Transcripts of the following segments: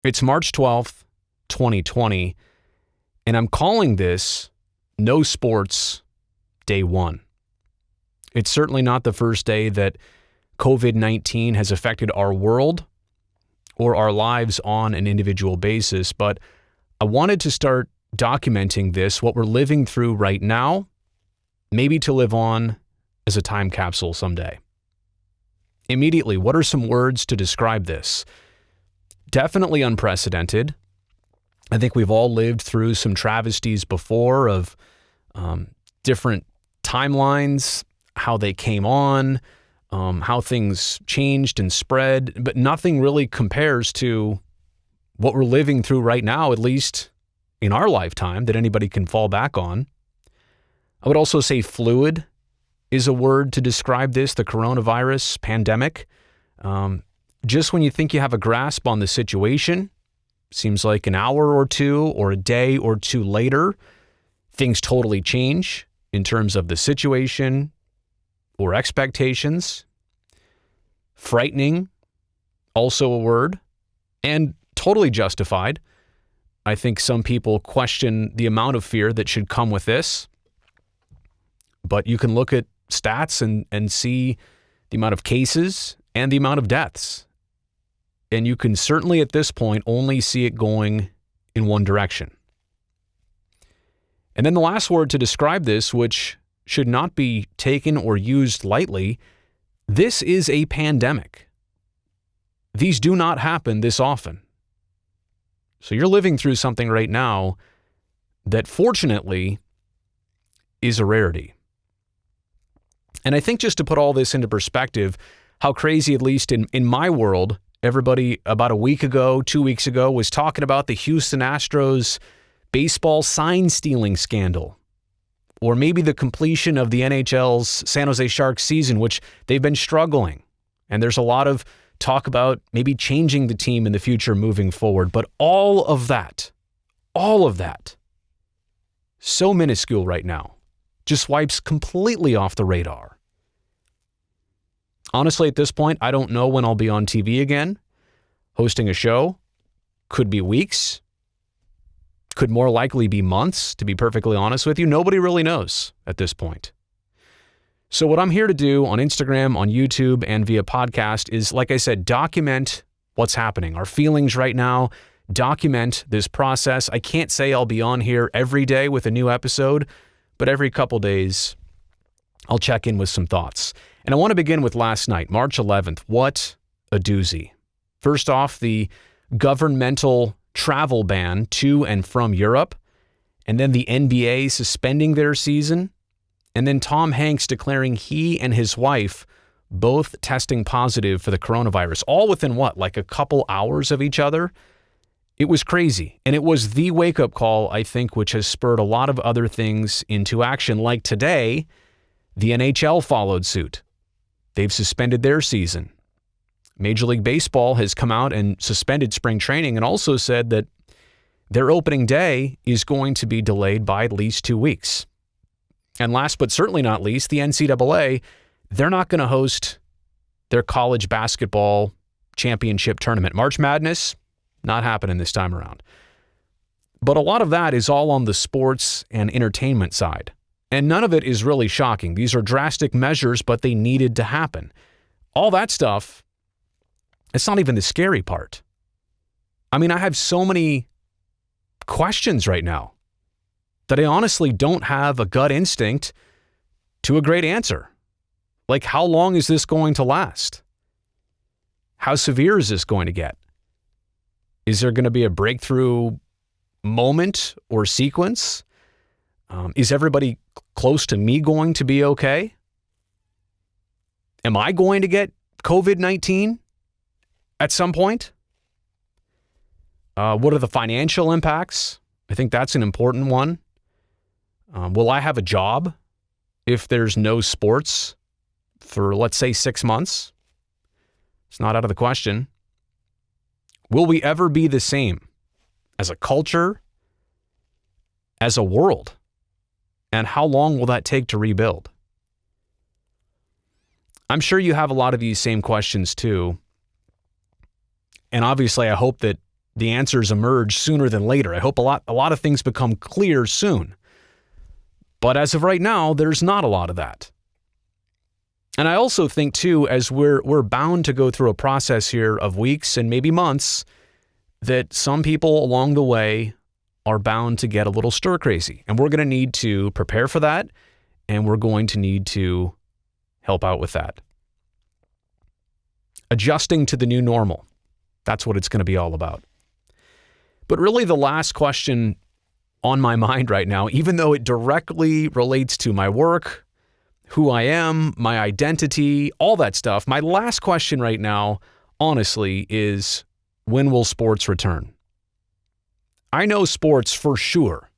It's March 12th, 2020, and I'm calling this No Sports Day 1. It's certainly not the first day that COVID-19 has affected our world or our lives on an individual basis, but I wanted to start documenting this, what we're living through right now, maybe to live on as a time capsule someday. Immediately, what are some words to describe this? Definitely unprecedented. I think we've all lived through some travesties before of different timelines, how they came on, how things changed and spread, but nothing really compares to what we're living through right now, at least in our lifetime, that anybody can fall back on. I would also say fluid is a word to describe this, the coronavirus pandemic. Just when you think you have a grasp on the situation, seems like an hour or two or a day or two later, things totally change in terms of the situation or expectations. Frightening, also a word, and totally justified. I think some people question the amount of fear that should come with this, but you can look at stats and see the amount of cases and the amount of deaths. And you can certainly at this point only see it going in one direction. And then the last word to describe this, which should not be taken or used lightly, this is a pandemic. These do not happen this often. So you're living through something right now that fortunately is a rarity. And I think just to put all this into perspective, how crazy, at least in my world, everybody about a week ago, 2 weeks ago, was talking about the Houston Astros baseball sign stealing scandal, or maybe the completion of the NHL's San Jose Sharks season, which they've been struggling. And there's a lot of talk about maybe changing the team in the future moving forward. But all of that, so minuscule right now, just wipes completely off the radar. Honestly, at this point, I don't know when I'll be on TV again, hosting a show. Could be weeks. Could more likely be months, to be perfectly honest with you. Nobody really knows at this point. So what I'm here to do on Instagram, on YouTube, and via podcast is, like I said, document what's happening, our feelings right now, document this process. I can't say I'll be on here every day with a new episode, but every couple days I'll check in with some thoughts. And I want to begin with last night, March 11th. What a doozy. First off, the governmental travel ban to and from Europe, and then the NBA suspending their season, and then Tom Hanks declaring he and his wife both testing positive for the coronavirus, all within like a couple hours of each other. It was crazy, and it was the wake-up call, I think, which has spurred a lot of other things into action. Like today, the NHL followed suit. They've suspended their season. Major League Baseball has come out and suspended spring training and also said that their opening day is going to be delayed by at least 2 weeks. And last but certainly not least, the NCAA, they're not going to host their college basketball championship tournament. March Madness, not happening this time around. But a lot of that is all on the sports and entertainment side. And none of it is really shocking. These are drastic measures, but they needed to happen. All that stuff, it's not even the scary part. I mean, I have so many questions right now that I honestly don't have a gut instinct to a great answer. Like, how long is this going to last? How severe is this going to get? Is there going to be a breakthrough moment or sequence? Is everybody close to me going to be okay? Am I going to get COVID-19 at some point? What are the financial impacts? I think that's an important one. Will I have a job if there's no sports for, let's say, 6 months? It's not out of the question. Will we ever be the same as a culture, as a world? And how long will that take to rebuild? I'm sure you have a lot of these same questions too. And obviously, I hope that the answers emerge sooner than later. I hope a lot of things become clear soon. But as of right now, there's not a lot of that. And I also think too, as we're bound to go through a process here of weeks and maybe months, that some people along the way are bound to get a little stir crazy. And we're going to need to prepare for that. And we're going to need to help out with that. Adjusting to the new normal. That's what it's going to be all about. But really the last question on my mind right now, even though it directly relates to my work, who I am, my identity, all that stuff, my last question right now, honestly, is when will sports return? I know sports for sure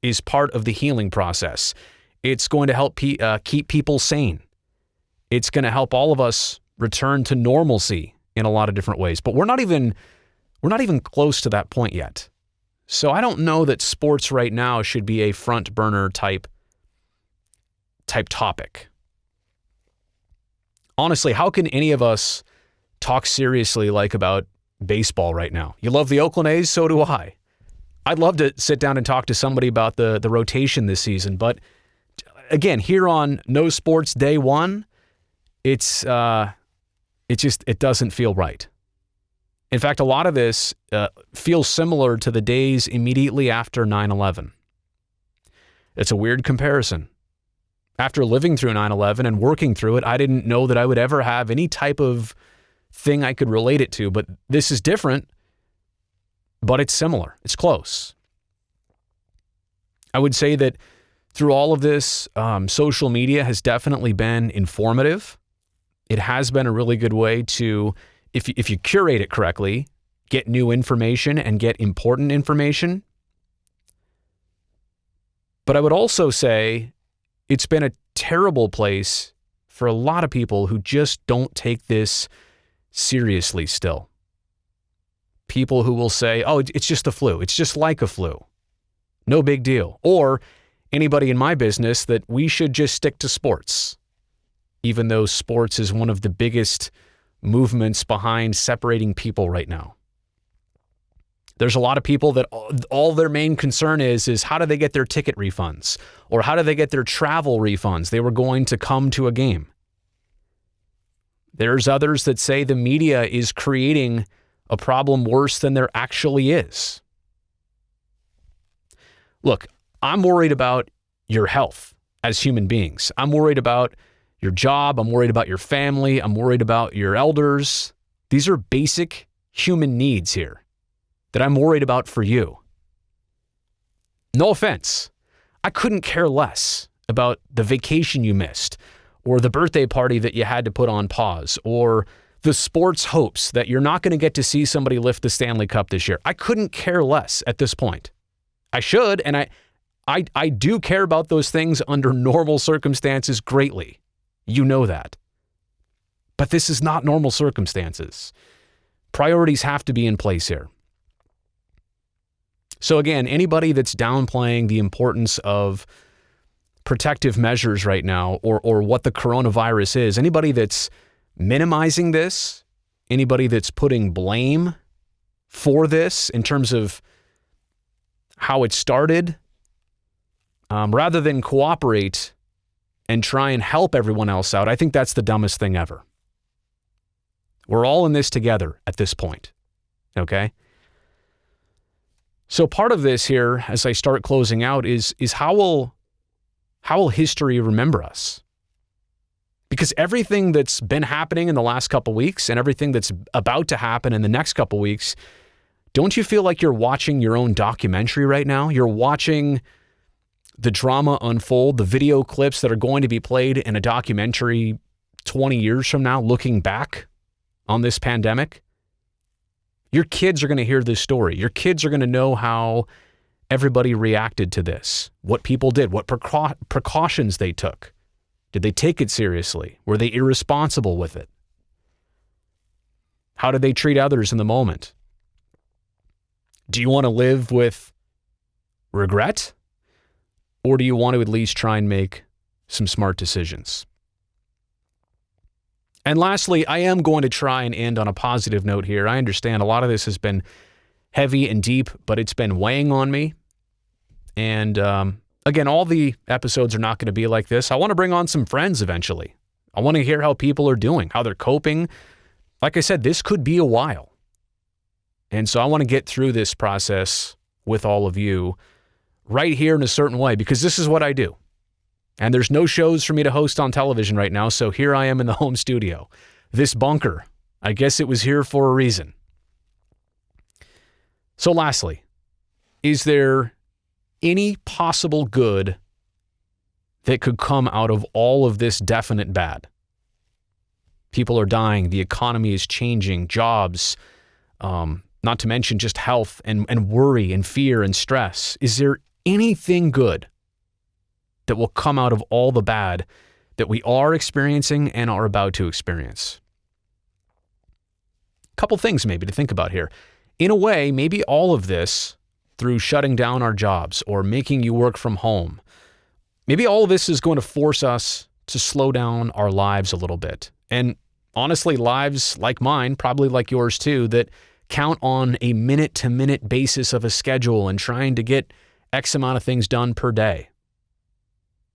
is part of the healing process. It's going to help keep people sane. It's going to help all of us return to normalcy in a lot of different ways. But we're not even close to that point yet. So I don't know that sports right now should be a front burner type topic. Honestly, how can any of us talk seriously like about baseball right now? You love the Oakland A's, so do I. I'd love to sit down and talk to somebody about the rotation this season, but again, here on No Sports Day 1, it doesn't feel right. In fact, a lot of this feels similar to the days immediately after 9/11. It's a weird comparison. After living through 9/11 and working through it, I didn't know that I would ever have any type of thing I could relate it to, but this is different, but it's similar. It's close. I would say that through all of this, social media has definitely been informative. It has been a really good way to, if you curate it correctly, get new information and get important information. But I would also say it's been a terrible place for a lot of people who just don't take this seriously still. People who will say, oh, it's just a flu. It's just like a flu. No big deal. Or anybody in my business that we should just stick to sports, even though sports is one of the biggest movements behind separating people right now. There's a lot of people that all their main concern is how do they get their ticket refunds? Or how do they get their travel refunds? They were going to come to a game. There's others that say the media is creating a problem worse than there actually is. Look, I'm worried about your health as human beings. I'm worried about your job. I'm worried about your family. I'm worried about your elders. These are basic human needs here that I'm worried about for you. No offense. I couldn't care less about the vacation you missed, or the birthday party that you had to put on pause, or the sports hopes that you're not going to get to see somebody lift the Stanley Cup this year. I couldn't care less at this point. I should, and I do care about those things under normal circumstances greatly. You know that. But this is not normal circumstances. Priorities have to be in place here. So again, anybody that's downplaying the importance of protective measures right now, or what the coronavirus is, anybody that's minimizing this, anybody that's putting blame for this in terms of how it started, rather than cooperate and try and help everyone else out, I think that's the dumbest thing ever. We're all in this together at this point, okay? So part of this here, as I start closing out, is how will history remember us? Because everything that's been happening in the last couple weeks and everything that's about to happen in the next couple weeks, don't you feel like you're watching your own documentary right now? You're watching the drama unfold, the video clips that are going to be played in a documentary 20 years from now, looking back on this pandemic. Your kids are going to hear this story. Your kids are going to know how everybody reacted to this, what people did, what precautions they took. Did they take it seriously? Were they irresponsible with it? How did they treat others in the moment? Do you want to live with regret? Or do you want to at least try and make some smart decisions? And lastly, I am going to try and end on a positive note here. I understand a lot of this has been heavy and deep, but it's been weighing on me. And again, all the episodes are not going to be like this. I want to bring on some friends eventually. I want to hear how people are doing, how they're coping. Like I said, this could be a while. And so I want to get through this process with all of you right here in a certain way, because this is what I do. And there's no shows for me to host on television right now, so here I am in the home studio. This bunker, I guess it was here for a reason. So lastly, is there any possible good that could come out of all of this definite bad? People are dying, the economy is changing, jobs, not to mention just health and worry and fear and stress. Is there anything good that will come out of all the bad that we are experiencing and are about to experience? A couple things maybe to think about here. In a way, maybe all of this, through shutting down our jobs or making you work from home, maybe all of this is going to force us to slow down our lives a little bit. And honestly, lives like mine, probably like yours too, that count on a minute-to-minute basis of a schedule and trying to get X amount of things done per day.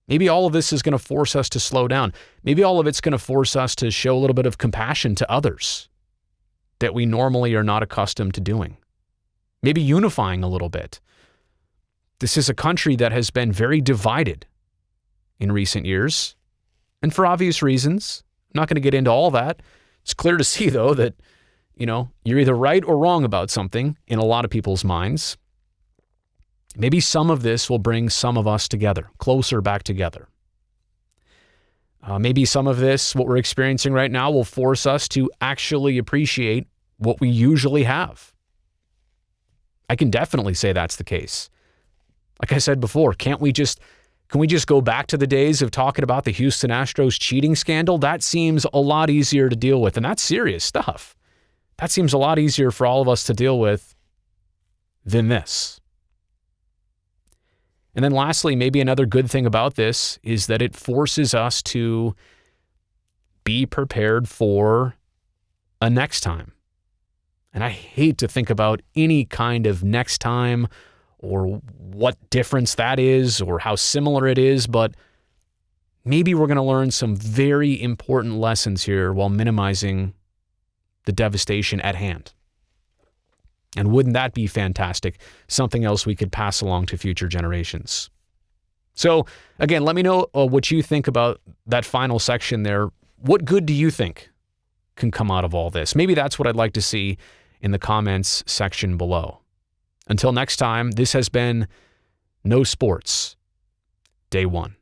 Maybe all of this is going to force us to slow down. Maybe all of it's going to force us to show a little bit of compassion to others that we normally are not accustomed to doing. Maybe unifying a little bit. This is a country that has been very divided in recent years, and for obvious reasons. I'm not going to get into all that. It's clear to see, though, that, you're either right or wrong about something in a lot of people's minds. Maybe some of this will bring some of us together, closer back together. Maybe some of this, what we're experiencing right now, will force us to actually appreciate what we usually have. I can definitely say that's the case. Like I said before, can we just go back to the days of talking about the Houston Astros cheating scandal? That seems a lot easier to deal with, and that's serious stuff. That seems a lot easier for all of us to deal with than this. And then lastly, maybe another good thing about this is that it forces us to be prepared for a next time. And I hate to think about any kind of next time or what difference that is or how similar it is, but maybe we're going to learn some very important lessons here while minimizing the devastation at hand. And wouldn't that be fantastic? Something else we could pass along to future generations. So again, let me know what you think about that final section there. What good do you think can come out of all this? Maybe that's what I'd like to see in the comments section below. Until next time, this has been No Sports, Day 1.